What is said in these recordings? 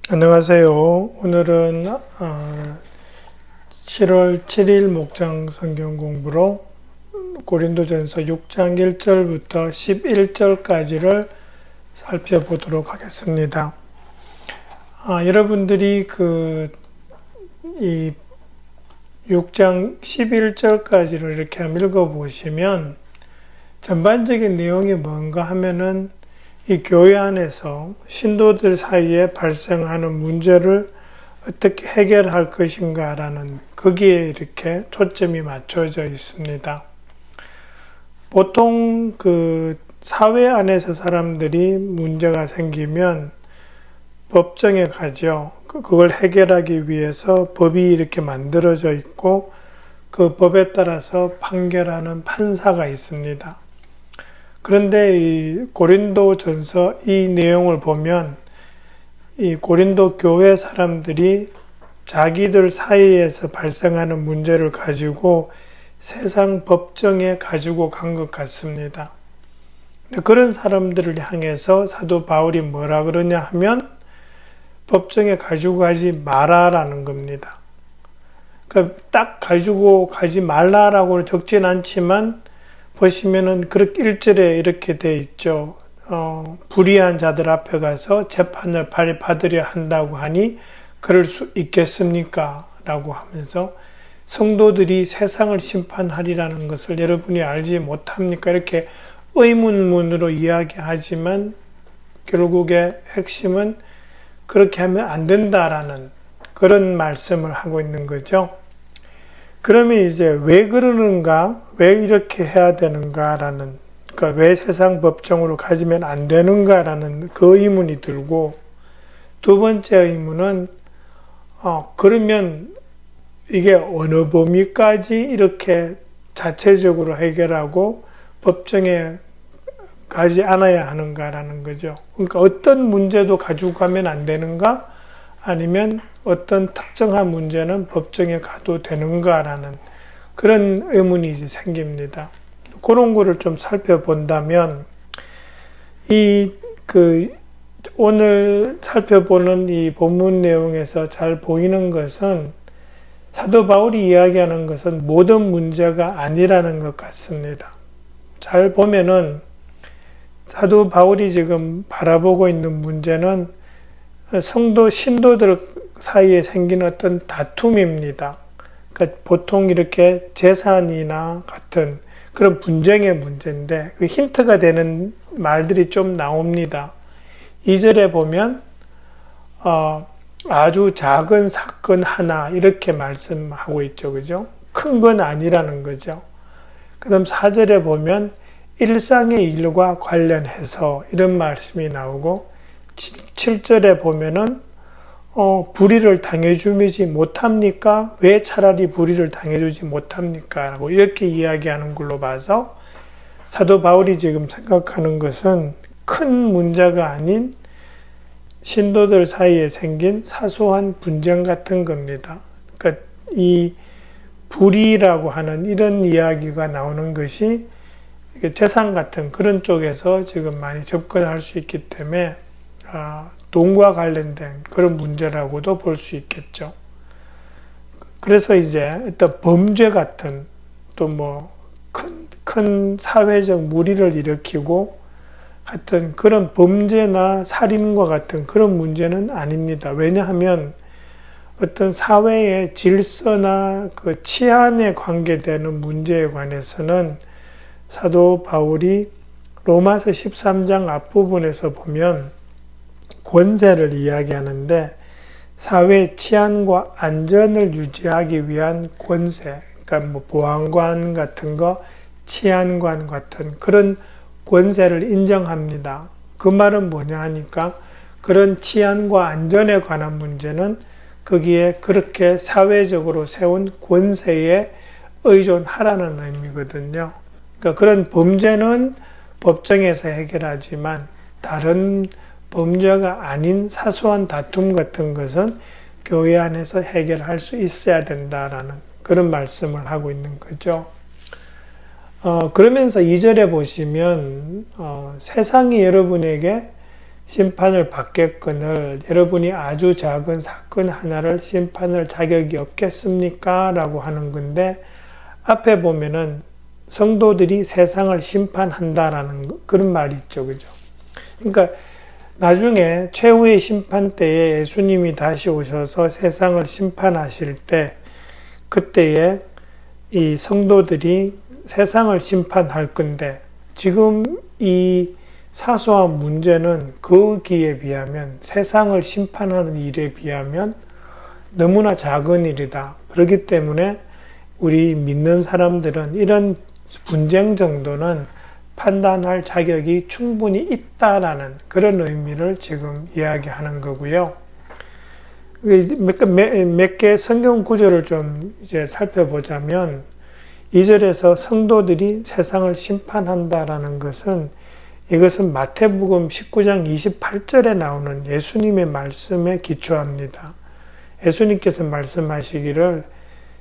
안녕하세요. 오늘은 7월 7일 목장 성경 공부로 고린도전서 6장 1절부터 11절까지를 살펴보도록 하겠습니다. 여러분들이 이 6장 11절까지를 이렇게 한번 읽어보시면 전반적인 내용이 뭔가 하면은 이 교회 안에서 신도들 사이에 발생하는 문제를 어떻게 해결할 것인가라는 거기에 이렇게 초점이 맞춰져 있습니다. 보통 사회 안에서 사람들이 문제가 생기면 법정에 가죠. 그걸 해결하기 위해서 법이 이렇게 만들어져 있고 그 법에 따라서 판결하는 판사가 있습니다. 그런데 이 고린도전서 이 내용을 보면 이 고린도 교회 사람들이 자기들 사이에서 발생하는 문제를 가지고 세상 법정에 가지고 간 것 같습니다. 그런 사람들을 향해서 사도 바울이 뭐라 그러냐 하면 법정에 가지고 가지 마라라는 겁니다. 그러니까 딱 가지고 가지 말라라고 적진 않지만 보시면은 그렇게 1절에 이렇게 돼 있죠. 불의한 자들 앞에 가서 재판을 받으려 한다고 하니 그럴 수 있겠습니까? 라고 하면서 성도들이 세상을 심판하리라는 것을 여러분이 알지 못합니까? 이렇게 의문문으로 이야기하지만 결국의 핵심은 그렇게 하면 안 된다라는 그런 말씀을 하고 있는 거죠. 그러면 이제 왜 그러는가? 왜 이렇게 해야 되는가라는, 그러니까 왜 세상 법정으로 가지면 안 되는가라는 그 의문이 들고, 두 번째 의문은, 그러면 이게 어느 범위까지 이렇게 자체적으로 해결하고 법정에 가지 않아야 하는가라는 거죠. 그러니까 어떤 문제도 가지고 가면 안 되는가? 아니면 어떤 특정한 문제는 법정에 가도 되는가라는 그런 의문이 이제 생깁니다. 그런 거를 좀 살펴본다면, 오늘 살펴보는 이 본문 내용에서 잘 보이는 것은 사도 바울이 이야기하는 것은 모든 문제가 아니라는 것 같습니다. 잘 보면은 사도 바울이 지금 바라보고 있는 문제는 신도들 사이에 생긴 어떤 다툼입니다. 그러니까 보통 이렇게 재산이나 같은 그런 분쟁의 문제인데 그 힌트가 되는 말들이 좀 나옵니다. 2절에 보면 아주 작은 사건 하나 이렇게 말씀하고 있죠. 그죠? 큰 건 아니라는 거죠. 그 다음 4절에 보면 일상의 일과 관련해서 이런 말씀이 나오고 7절에 보면은 불의를 당해주지 못합니까? 왜 차라리 불의를 당해주지 못합니까? 라고 이렇게 이야기하는 걸로 봐서 사도 바울이 지금 생각하는 것은 큰 문제가 아닌 신도들 사이에 생긴 사소한 분쟁 같은 겁니다. 그러니까 이 불의라고 하는 이런 이야기가 나오는 것이 재산 같은 그런 쪽에서 지금 많이 접근할 수 있기 때문에 돈과 관련된 그런 문제라고도 볼 수 있겠죠. 그래서 이제 어떤 범죄 같은 또 큰 사회적 무리를 일으키고 하여튼 그런 범죄나 살인과 같은 그런 문제는 아닙니다. 왜냐하면 어떤 사회의 질서나 그 치안에 관계되는 문제에 관해서는 사도 바울이 로마서 13장 앞부분에서 보면 권세를 이야기하는데 사회 치안과 안전을 유지하기 위한 권세, 그러니까 보안관 같은 거, 치안관 같은 그런 권세를 인정합니다. 그 말은 뭐냐 하니까 그런 치안과 안전에 관한 문제는 거기에 그렇게 사회적으로 세운 권세에 의존하라는 의미거든요. 그러니까 그런 범죄는 법정에서 해결하지만 다른 범죄가 아닌 사소한 다툼 같은 것은 교회 안에서 해결할 수 있어야 된다라는 그런 말씀을 하고 있는 거죠. 그러면서 2절에 보시면 세상이 여러분에게 심판을 받겠거늘 여러분이 아주 작은 사건 하나를 심판할 자격이 없겠습니까? 라고 하는 건데, 앞에 보면은 성도들이 세상을 심판한다라는 그런 말이 있죠. 그죠? 그러니까 나중에 최후의 심판 때에 예수님이 다시 오셔서 세상을 심판하실 때, 그때에 이 성도들이 세상을 심판할 건데, 지금 이 사소한 문제는 거기에 비하면, 세상을 심판하는 일에 비하면 너무나 작은 일이다. 그렇기 때문에 우리 믿는 사람들은 이런 분쟁 정도는 판단할 자격이 충분히 있다라는 그런 의미를 지금 이야기하는 거고요. 몇 개 성경 구절을 좀 이제 살펴보자면, 2절에서 성도들이 세상을 심판한다라는 것은, 이것은 마태복음 19장 28절에 나오는 예수님의 말씀에 기초합니다. 예수님께서 말씀하시기를,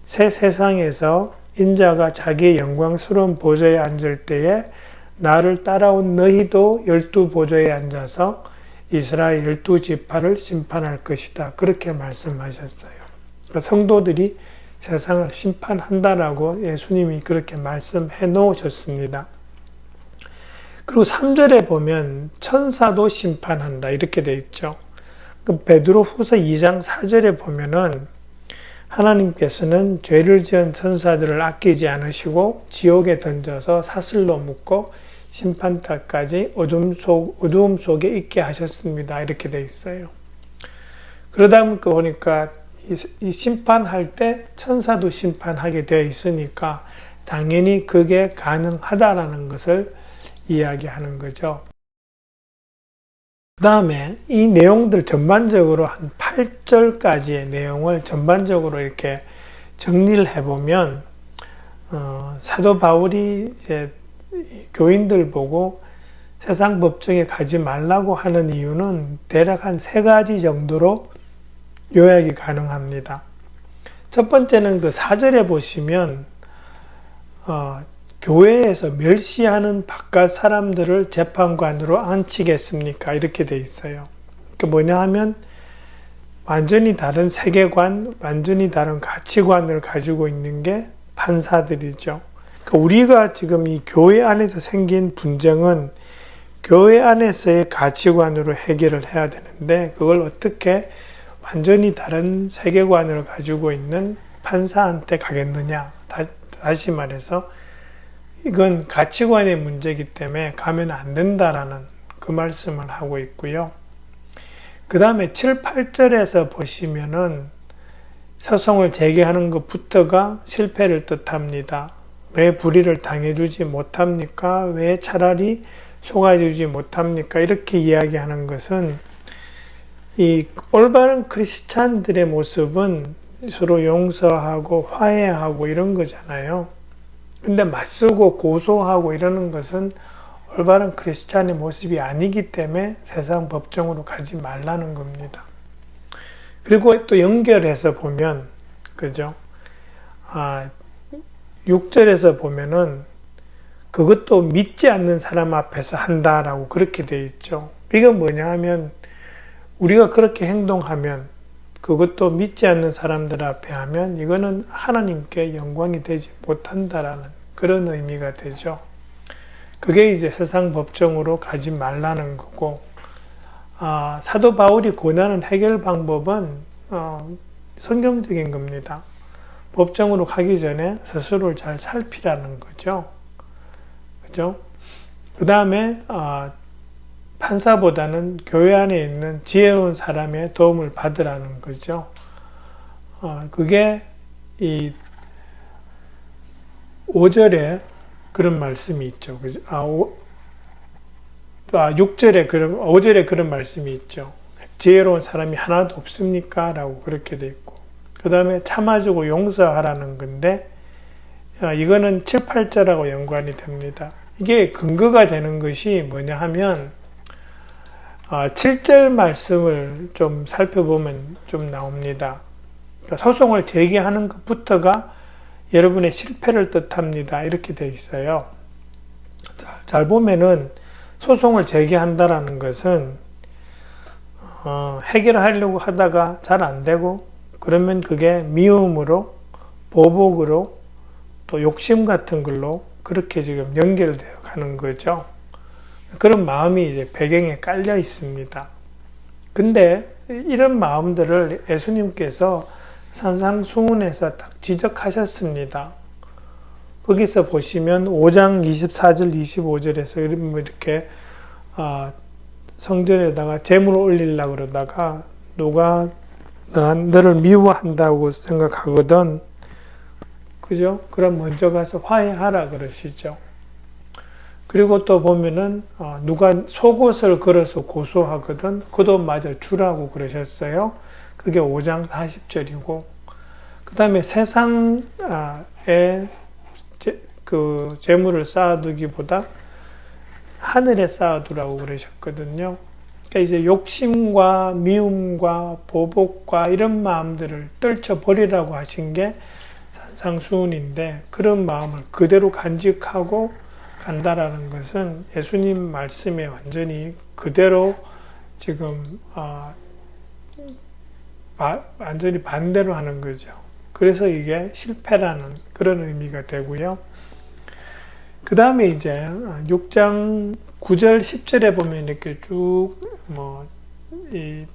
새 세상에서 인자가 자기의 영광스러운 보좌에 앉을 때에 나를 따라온 너희도 12보좌에 앉아서 이스라엘 12지파를 심판할 것이다. 그렇게 말씀하셨어요. 그러니까 성도들이 세상을 심판한다라고 예수님이 그렇게 말씀해 놓으셨습니다. 그리고 3절에 보면 천사도 심판한다 이렇게 되어 있죠. 베드로 후서 2장 4절에 보면은 하나님께서는 죄를 지은 천사들을 아끼지 않으시고 지옥에 던져서 사슬로 묶고 심판날까지 어두움 속에 있게 하셨습니다. 이렇게 되어 있어요. 그러다 보니까 이 심판할 때 천사도 심판하게 되어 있으니까 당연히 그게 가능하다라는 것을 이야기하는 거죠. 그 다음에 이 내용들 전반적으로 한 8절까지의 내용을 전반적으로 이렇게 정리를 해보면, 사도 바울이 이제 교인들 보고 세상 법정에 가지 말라고 하는 이유는 대략 한 3가지 정도로 요약이 가능합니다. 첫 번째는 그 4절에 보시면, 교회에서 멸시하는 바깥 사람들을 재판관으로 앉히겠습니까? 이렇게 돼 있어요. 그 뭐냐 하면 완전히 다른 세계관, 완전히 다른 가치관을 가지고 있는 게 판사들이죠. 그러니까 우리가 지금 이 교회 안에서 생긴 분쟁은 교회 안에서의 가치관으로 해결을 해야 되는데, 그걸 어떻게 완전히 다른 세계관을 가지고 있는 판사한테 가겠느냐. 다시 말해서 이건 가치관의 문제이기 때문에 가면 안 된다라는 그 말씀을 하고 있고요. 그 다음에 7, 8절에서 보시면은 소송을 제기하는 것부터가 실패를 뜻합니다. 왜 불의를 당해주지 못합니까? 왜 차라리 속아주지 못합니까? 이렇게 이야기하는 것은, 이 올바른 크리스찬들의 모습은 서로 용서하고 화해하고 이런 거잖아요. 근데 맞서고 고소하고 이러는 것은 올바른 크리스찬의 모습이 아니기 때문에 세상 법정으로 가지 말라는 겁니다. 그리고 또 연결해서 보면, 그죠? 6절에서 보면은 그것도 믿지 않는 사람 앞에서 한다라고 그렇게 돼 있죠. 이건 뭐냐 하면, 우리가 그렇게 행동하면, 그것도 믿지 않는 사람들 앞에 하면 이거는 하나님께 영광이 되지 못한다라는 그런 의미가 되죠. 그게 이제 세상 법정으로 가지 말라는 거고, 사도 바울이 권하는 해결 방법은 성경적인 겁니다. 법정으로 가기 전에 스스로를 잘 살피라는 거죠. 그죠? 그 다음에 판사보다는 교회 안에 있는 지혜로운 사람의 도움을 받으라는 거죠. 그게 이 5절에 그런 말씀이 있죠. 5절에 그런 말씀이 있죠. 지혜로운 사람이 하나도 없습니까? 라고 그렇게 돼 있고, 그 다음에 참아주고 용서하라는 건데, 이거는 7, 8절하고 연관이 됩니다. 이게 근거가 되는 것이 뭐냐 하면, 7절 말씀을 좀 살펴보면 좀 나옵니다. 그러니까 소송을 제기하는 것부터가 여러분의 실패를 뜻합니다. 이렇게 돼 있어요. 잘 보면은 소송을 제기한다라는 것은 해결하려고 하다가 잘 안 되고, 그러면 그게 미움으로, 보복으로, 또 욕심 같은 걸로 그렇게 지금 연결되어 가는 거죠. 그런 마음이 이제 배경에 깔려 있습니다. 근데 이런 마음들을 예수님께서 산상수훈에서 딱 지적하셨습니다. 거기서 보시면 5장 24절 25절에서 이렇게 성전에다가 제물을 올리려고 그러다가 누가 너를 미워한다고 생각하거든, 그죠? 그럼 먼저 가서 화해하라 그러시죠. 그리고 또 보면은 누가 속옷을 걸어서 고소하거든 그 돈 마저 주라고 그러셨어요. 그게 5장 40절이고, 그 다음에 세상에 그 재물을 쌓아두기보다 하늘에 쌓아두라고 그러셨거든요. 그러니까 이제 욕심과 미움과 보복과 이런 마음들을 떨쳐버리라고 하신 게 산상수훈인데, 그런 마음을 그대로 간직하고 간다라는 것은 예수님 말씀에 완전히 그대로 지금 완전히 반대로 하는 거죠. 그래서 이게 실패라는 그런 의미가 되고요. 그 다음에 이제 6장 9절 10절에 보면 이렇게 쭉 이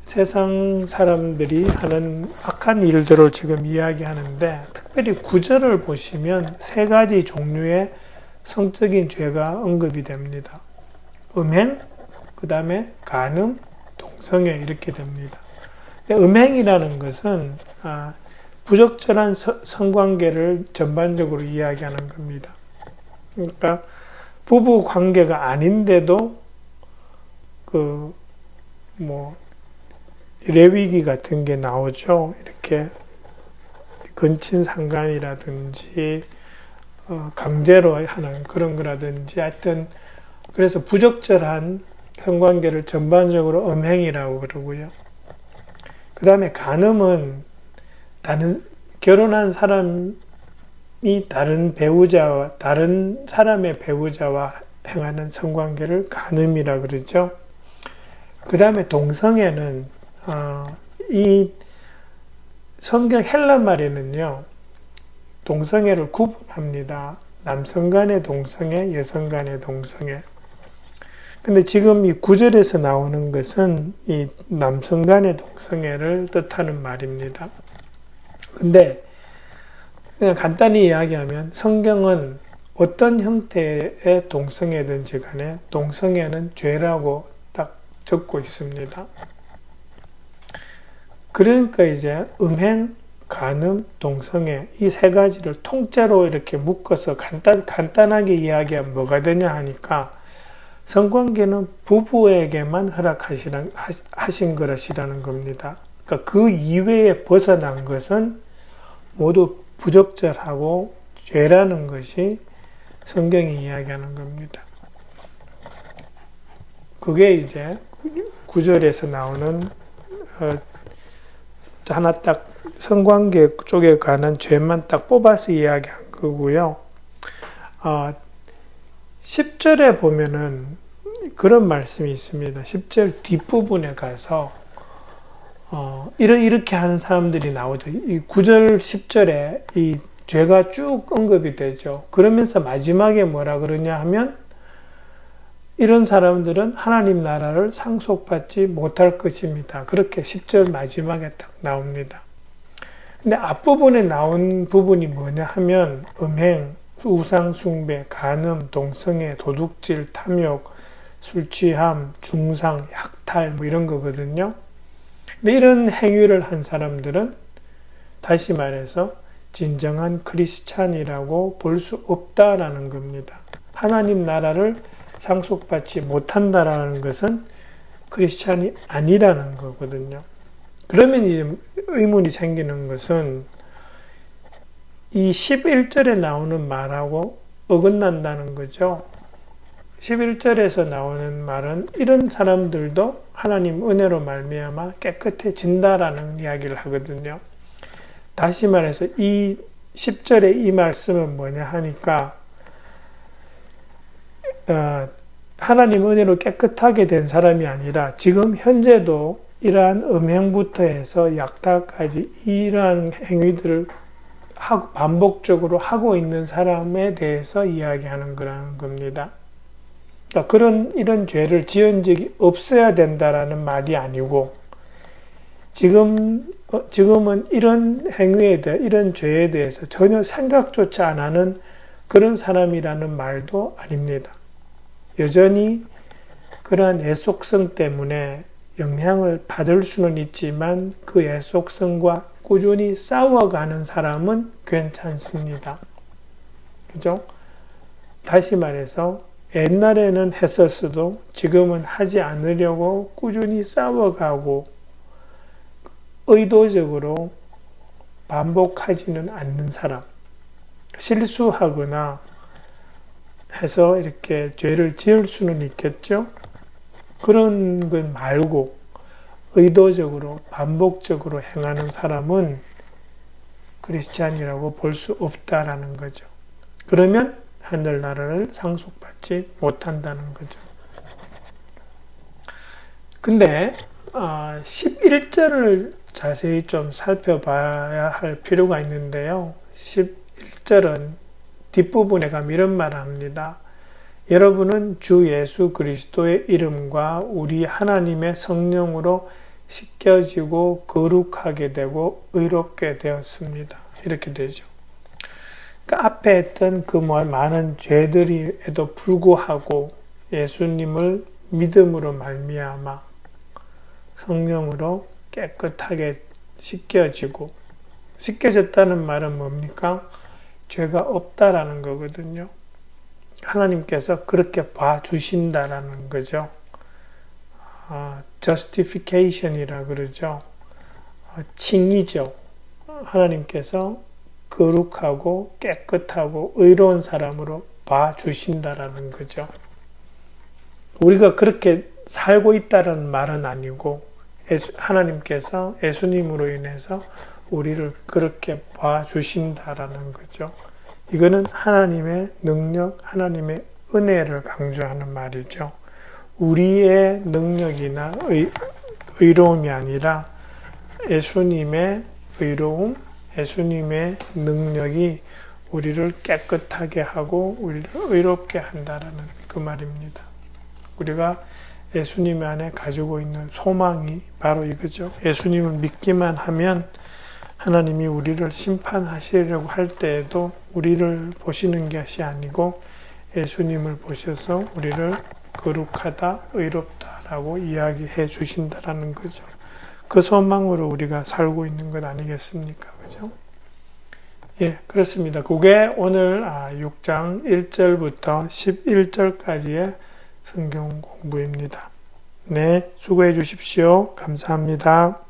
세상 사람들이 하는 악한 일들을 지금 이야기하는데, 특별히 9절을 보시면 세 가지 종류의 성적인 죄가 언급이 됩니다. 음행, 그 다음에 간음, 동성애 이렇게 됩니다. 음행이라는 것은 부적절한 성관계를 전반적으로 이야기하는 겁니다. 그러니까 부부 관계가 아닌데도 레위기 같은 게 나오죠. 이렇게 근친상간이라든지 강제로 하는 그런 거라든지, 하여튼 그래서 부적절한 성관계를 전반적으로 음행이라고 그러고요. 그 다음에 간음은 결혼한 사람이 다른 사람의 배우자와 행하는 성관계를 간음이라 그러죠. 그 다음에 동성애는 이 성경 헬라 말에는요, 동성애를 구분합니다. 남성 간의 동성애, 여성 간의 동성애. 근데 지금 이 9절에서 나오는 것은 이 남성 간의 동성애를 뜻하는 말입니다. 근데 그냥 간단히 이야기하면 성경은 어떤 형태의 동성애든지 간에 동성애는 죄라고 딱 적고 있습니다. 그러니까 이제 음행, 간음, 동성애 이 세 가지를 통째로 이렇게 묶어서 간단하게 이야기하면 뭐가 되냐 하니까, 성관계는 부부에게만 허락하신 것이라는 겁니다. 그러니까 그 이외에 벗어난 것은 모두 부적절하고 죄라는 것이 성경이 이야기하는 겁니다. 그게 이제 9절에서 나오는 하나 딱 성관계 쪽에 관한 죄만 딱 뽑아서 이야기한 거고요. 10절에 보면은 그런 말씀이 있습니다. 10절 뒷부분에 가서 이렇게 하는 사람들이 나오죠. 이 9절 10절에 이 죄가 쭉 언급이 되죠. 그러면서 마지막에 뭐라 그러냐 하면, 이런 사람들은 하나님 나라를 상속받지 못할 것입니다. 그렇게 10절 마지막에 딱 나옵니다. 근데 앞부분에 나온 부분이 뭐냐 하면 음행, 우상숭배, 간음, 동성애, 도둑질, 탐욕, 술취함, 중상, 약탈 이런 거거든요. 근데 이런 행위를 한 사람들은 다시 말해서 진정한 크리스찬이라고 볼 수 없다라는 겁니다. 하나님 나라를 상속받지 못한다라는 것은 크리스찬이 아니라는 거거든요. 그러면 이제 의문이 생기는 것은 이 11절에 나오는 말하고 어긋난다는 거죠. 11절에서 나오는 말은 이런 사람들도 하나님 은혜로 말미암아 깨끗해진다라는 이야기를 하거든요. 다시 말해서 이 10절의 이 말씀은 뭐냐 하니까 하나님 은혜로 깨끗하게 된 사람이 아니라 지금 현재도 이러한 음행부터 해서 약탈까지 이러한 행위들을 반복적으로 하고 있는 사람에 대해서 이야기하는 거라는 겁니다. 그러니까 이런 죄를 지은 적이 없어야 된다라는 말이 아니고 지금은 이런 행위에 대해 이런 죄에 대해서 전혀 생각조차 안 하는 그런 사람이라는 말도 아닙니다. 여전히 그러한 애속성 때문에 영향을 받을 수는 있지만 그 애속성과 꾸준히 싸워가는 사람은 괜찮습니다. 그죠? 다시 말해서 옛날에는 했었어도 지금은 하지 않으려고 꾸준히 싸워가고 의도적으로 반복하지는 않는 사람, 실수하거나 해서 이렇게 죄를 지을 수는 있겠죠. 그런 것 말고 의도적으로 반복적으로 행하는 사람은 크리스찬이라고 볼 수 없다라는 거죠. 그러면 하늘나라를 상속받지 못한다는 거죠. 근데 11절을 자세히 좀 살펴봐야 할 필요가 있는데요. 11절은 뒷부분에 가면 이런 말을 합니다. 여러분은 주 예수 그리스도의 이름과 우리 하나님의 성령으로 씻겨지고 거룩하게 되고 의롭게 되었습니다. 이렇게 되죠. 그러니까 앞에 했던 그 많은 죄들에도 불구하고 예수님을 믿음으로 말미암아 성령으로 깨끗하게 씻겨졌다는 말은 뭡니까? 죄가 없다라는 거거든요. 하나님께서 그렇게 봐주신다라는 거죠. justification이라 그러죠. 칭의죠. 하나님께서 거룩하고 깨끗하고 의로운 사람으로 봐주신다라는 거죠. 우리가 그렇게 살고 있다는 말은 아니고 하나님께서 예수님으로 인해서 우리를 그렇게 봐주신다라는 거죠. 이거는 하나님의 능력, 하나님의 은혜를 강조하는 말이죠. 우리의 능력이나 의로움이 아니라 예수님의 의로움, 예수님의 능력이 우리를 깨끗하게 하고 우리를 의롭게 한다라는 그 말입니다. 우리가 예수님 안에 가지고 있는 소망이 바로 이거죠. 예수님을 믿기만 하면 하나님이 우리를 심판하시려고 할 때에도 우리를 보시는 것이 아니고 예수님을 보셔서 우리를 거룩하다, 의롭다라고 이야기해 주신다라는 거죠. 그 소망으로 우리가 살고 있는 것 아니겠습니까? 그죠? 예, 그렇습니다. 그게 오늘 6장 1절부터 11절까지의 성경 공부입니다. 네, 수고해 주십시오. 감사합니다.